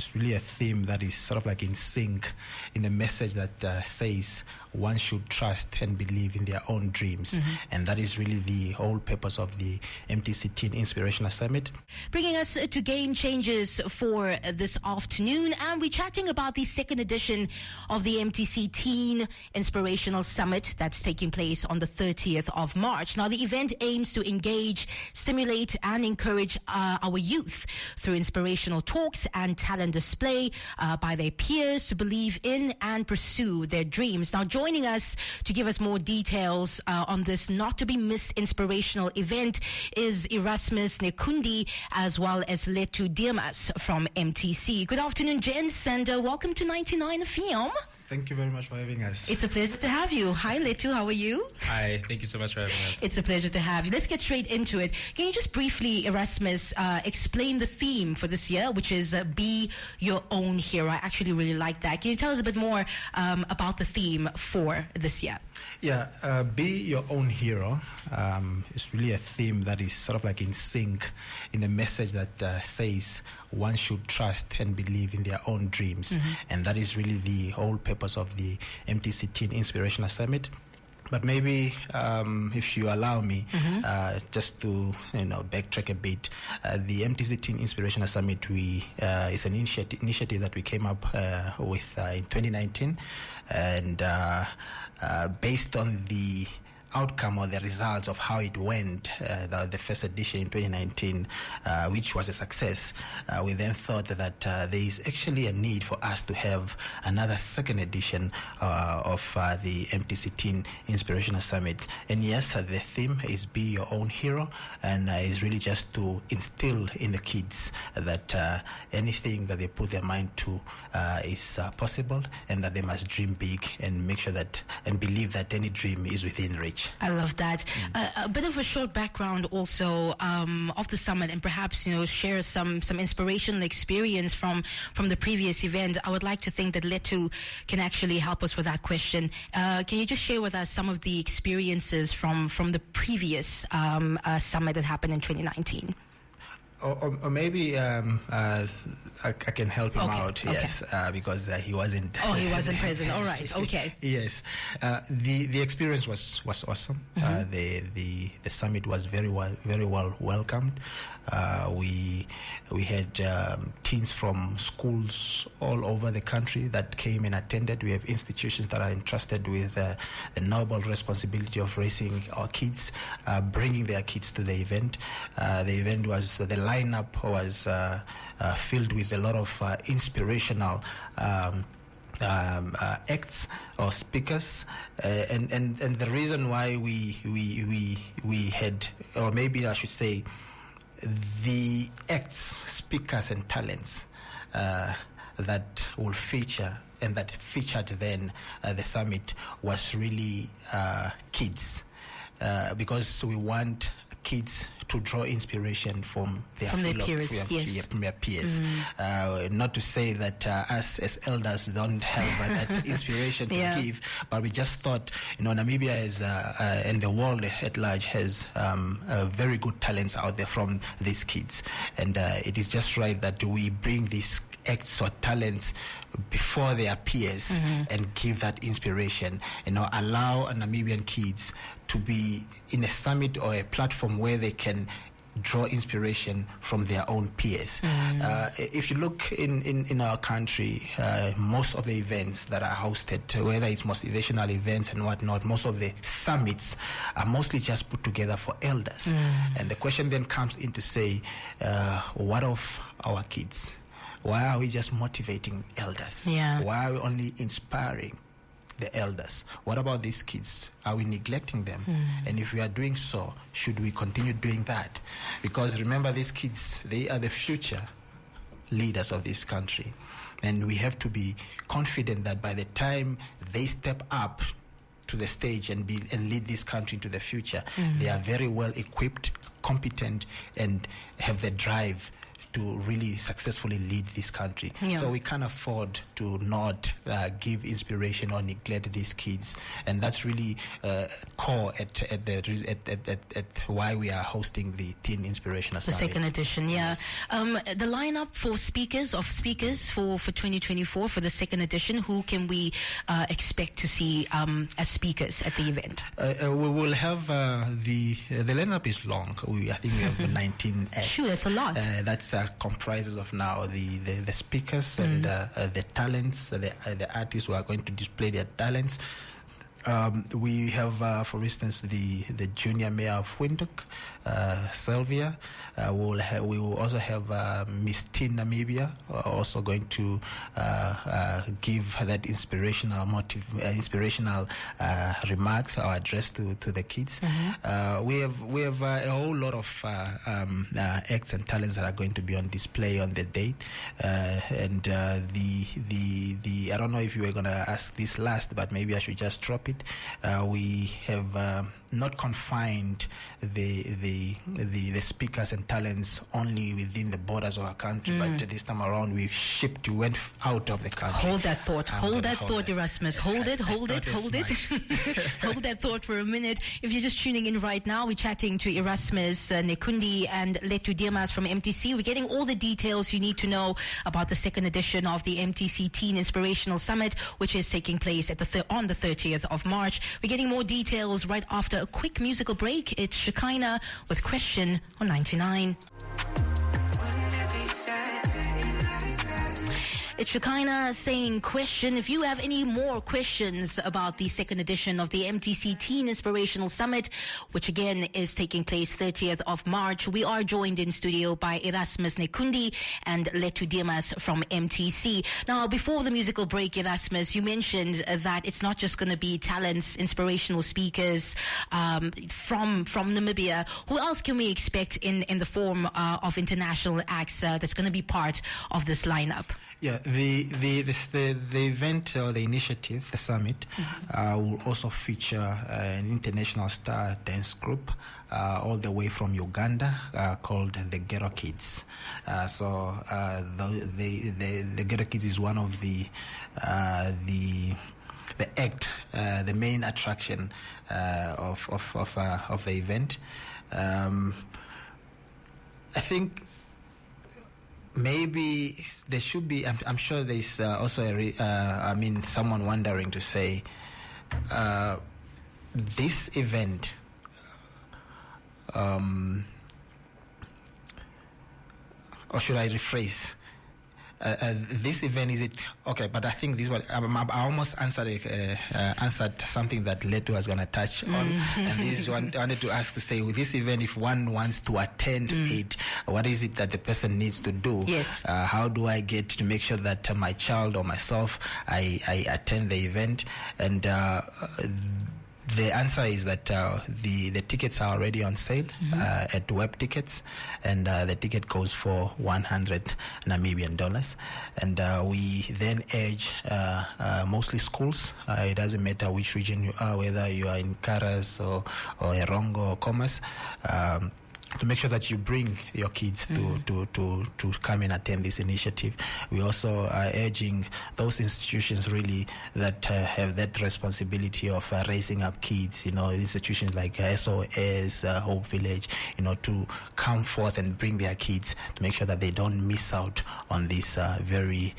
It's really a theme that is sort of like in sync in the message that says one should trust and believe in their own dreams. And that is really the whole purpose of the MTC Teen Inspirational Summit. Bringing us to game changers for this afternoon, and we're chatting about the second edition of the MTC Teen Inspirational Summit that's taking place on the 30th of March. Now, the event aims to engage, stimulate, and encourage our youth through inspirational talks and talent display by their peers to believe in and pursue their dreams. Now, joining us to give us more details on this not-to-be-missed inspirational event is Erasmus Nekundi as well as Letu Demas from MTC. Good afternoon, gents, and welcome to 99 FM. Thank you very much for having us. It's a pleasure to have you. Hi, Letu. How are you? Hi. Thank you so much for having us. It's a pleasure to have you. Let's get straight into it. Can you just briefly, Erasmus, explain the theme for this year, which is Be Your Own Hero? I actually really like that. Can you tell us a bit more about the theme for this year? Yeah, Be Your Own Hero is really a theme that is sort of like in sync in the message that says one should trust and believe in their own dreams. And that is really the whole purpose of the MTC Teen Inspirational Summit. But maybe if you allow me, just to backtrack a bit, the MTC Teen Inspirational Summit is an initiative that we came up with in 2019, and based on the outcome or the results of how it went, the first edition in 2019, which was a success, we then thought that there is actually a need for us to have another second edition of the MTC Teen Inspirational Summit. And yes, the theme is Be Your Own Hero, and is really just to instill in the kids that anything that they put their mind to is possible, and that they must dream big and make sure that and believe that any dream is within reach. I love that. A bit of a short background also of the summit, and perhaps share some inspirational experience from the previous event. I would like to think that Letu can actually help us with that question. Can you just share with us some of the experiences from the previous summit that happened in 2019? Or maybe I can help him out, yes, because he wasn't. Oh, he wasn't present. All right, okay. Yes, the experience was awesome. The summit was very well welcomed. We had teens from schools all over the country that came and attended. We have institutions that are entrusted with the noble responsibility of raising our kids, bringing their kids to the event. The event was the lineup was filled with a lot of inspirational acts or speakers, and the reason why we had, or maybe I should say, the acts, speakers, and talents that will feature and that featured then the summit was really kids, because we want kids to draw inspiration from their peers. Not to say that us as elders don't have that inspiration to give, but we just thought, Namibia is and the world at large has very good talents out there from these kids, and it is just right that we bring these acts or talents before their peers and give that inspiration, allow Namibian kids to be in a summit or a platform where they can draw inspiration from their own peers. If you look in our country, most of the events that are hosted, whether it's motivational events and whatnot, most of the summits are mostly just put together for elders. And the question then comes in to say, what of our kids? Why are we just motivating elders? Why are we only inspiring the elders? What about these kids? Are we neglecting them? And if we are doing so, should we continue doing that? Because remember, these kids, they are the future leaders of this country. And we have to be confident that by the time they step up to the stage and lead this country into the future, they are very well equipped, competent, and have the drive to really successfully lead this country. Yeah. So we can't afford to not give inspiration or neglect these kids, and that's really core at why we are hosting the Teen Inspirational Summit. The second edition, yeah. The lineup for speakers for 2024 for the second edition. Who can we expect to see as speakers at the event? We will have the lineup is long. I think we have 19 acts. Sure, it's a lot. That comprises of now the speakers and the talents, the artists who are going to display their talents. We have, for instance, the junior mayor of Windhoek, Sylvia. We will also have Miss Teen Namibia, also going to give that inspirational remarks or address to the kids. We have a whole lot of acts and talents that are going to be on display on the date, and the I don't know if you were going to ask this last, but maybe I should just drop it. We have not confined the speakers and talents only within the borders of our country, but this time around we went out of the country. Hold that thought. Hold that thought, Erasmus. Hold it. Hold that thought for a minute. If you're just tuning in right now, we're chatting to Erasmus Nekundi and Letu Demas from MTC. We're getting all the details you need to know about the second edition of the MTC Teen Inspirational Summit, which is taking place on the 30th of March. We're getting more details right after a quick musical break. It's Shekinah with Question on 99. It's Shekinah saying question. If you have any more questions about the second edition of the MTC Teen Inspirational Summit, which again is taking place 30th of March, we are joined in studio by Erasmus Nekundi and Letu Demas from MTC. Now, before the musical break, Erasmus, you mentioned that it's not just going to be talents, inspirational speakers from Namibia. Who else can we expect in the form of international acts that's going to be part of this lineup? Yeah, the event or the initiative, the summit, will also feature an international star dance group all the way from Uganda called the Ghetto Kids. So the Ghetto Kids is one of the act, the main attraction of the event. I think. Maybe there should be. I'm sure there's also someone wondering to say this event. Or should I rephrase? This event, is it okay? But I think this one I almost answered something that Letu was going to touch on, and this is one I wanted to ask to say, with this event, if one wants to attend it, what is it that the person needs to do? Yes. How do I get to make sure that my child or myself I attend the event? And the answer is that the tickets are already on sale at Web Tickets, and the ticket goes for $100 Namibian dollars. And we then urge mostly schools. It doesn't matter which region you are, whether you are in Karas or Erongo or Commerce. To make sure that you bring your kids to come and attend this initiative. We also are urging those institutions really that have that responsibility of raising up kids, institutions like SOS, Hope Village, to come forth and bring their kids to make sure that they don't miss out on this very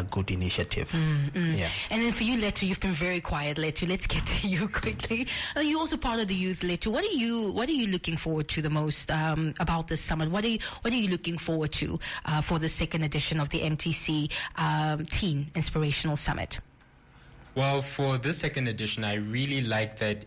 good initiative. Yeah. And then for you, Letu, you've been very quiet, Letu. Let's get to you quickly. You're also part of the youth, Letu. What are you looking forward to the most about this summit? What are you looking forward to for the second edition of the MTC Teen Inspirational Summit? Well, for this second edition, I really like that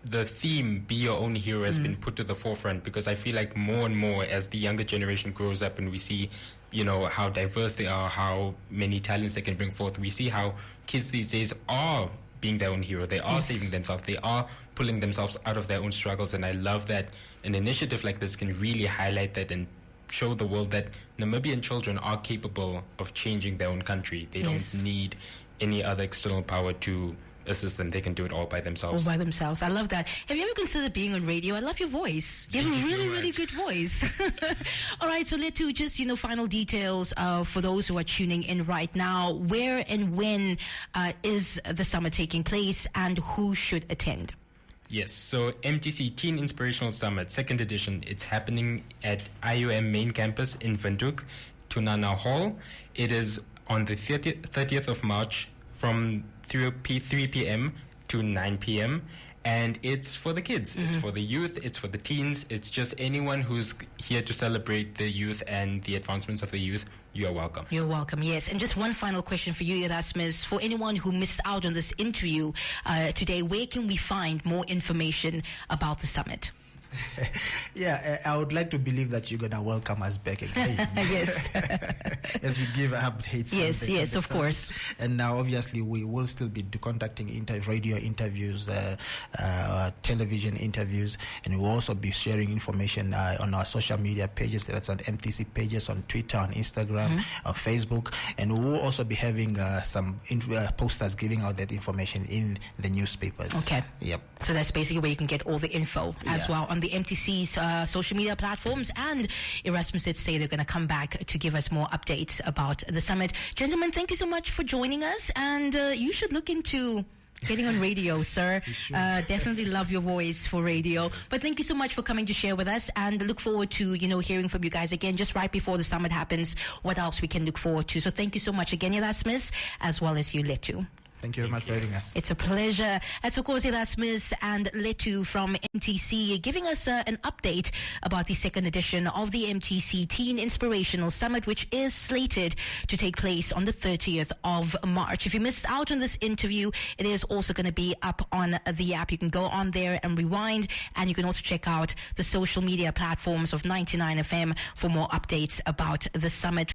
the theme, Be Your Own Hero, has been put to the forefront, because I feel like more and more as the younger generation grows up and we see, how diverse they are, how many talents they can bring forth, we see how kids these days are being their own hero. They are saving themselves. They are pulling themselves out of their own struggles. And I love that an initiative like this can really highlight that and show the world that Namibian children are capable of changing their own country. They don't need any other external power to assist them. They can do it all by themselves. All by themselves. I love that. Have you ever considered being on radio? I love your voice. You have a really, really good voice. All right, so Letu, just, final details for those who are tuning in right now. Where and when is the summit taking place, and who should attend? Yes, so MTC Teen Inspirational Summit, 2nd edition. It's happening at IUM main campus in Windhoek, Tunana Hall. It is on the 30th of March from 3 p.m. to 9 p.m. And it's for the kids, it's for the youth, it's for the teens, it's just anyone who's here to celebrate the youth and the advancements of the youth. You are welcome. You're welcome, yes. And just one final question for you, Erasmus. For anyone who missed out on this interview today, where can we find more information about the summit? Yeah, I would like to believe that you're going to welcome us back again. Yes. As we give updates. Yes, of course. And now, obviously, we will still be conducting radio interviews, television interviews, and we'll also be sharing information on our social media pages. That's on MTC pages, on Twitter, on Instagram, on Facebook. And we will also be having some posters giving out that information in the newspapers. Okay. Yep. So that's basically where you can get all the info as well on the MTC's social media platforms. And Erasmus did say they're going to come back to give us more updates about the summit. Gentlemen, thank you so much for joining us. And you should look into getting on radio, sir. Definitely love your voice for radio. But thank you so much for coming to share with us, and look forward to, hearing from you guys again just right before the summit happens, what else we can look forward to. So thank you so much again, Erasmus, as well as you, Letu. Thank you very much for having us. It's a pleasure. As of course, Erasmus and Letu from MTC giving us an update about the 2nd edition of the MTC Teen Inspirational Summit, which is slated to take place on the 30th of March. If you missed out on this interview, it is also going to be up on the app. You can go on there and rewind, and you can also check out the social media platforms of 99FM for more updates about the summit.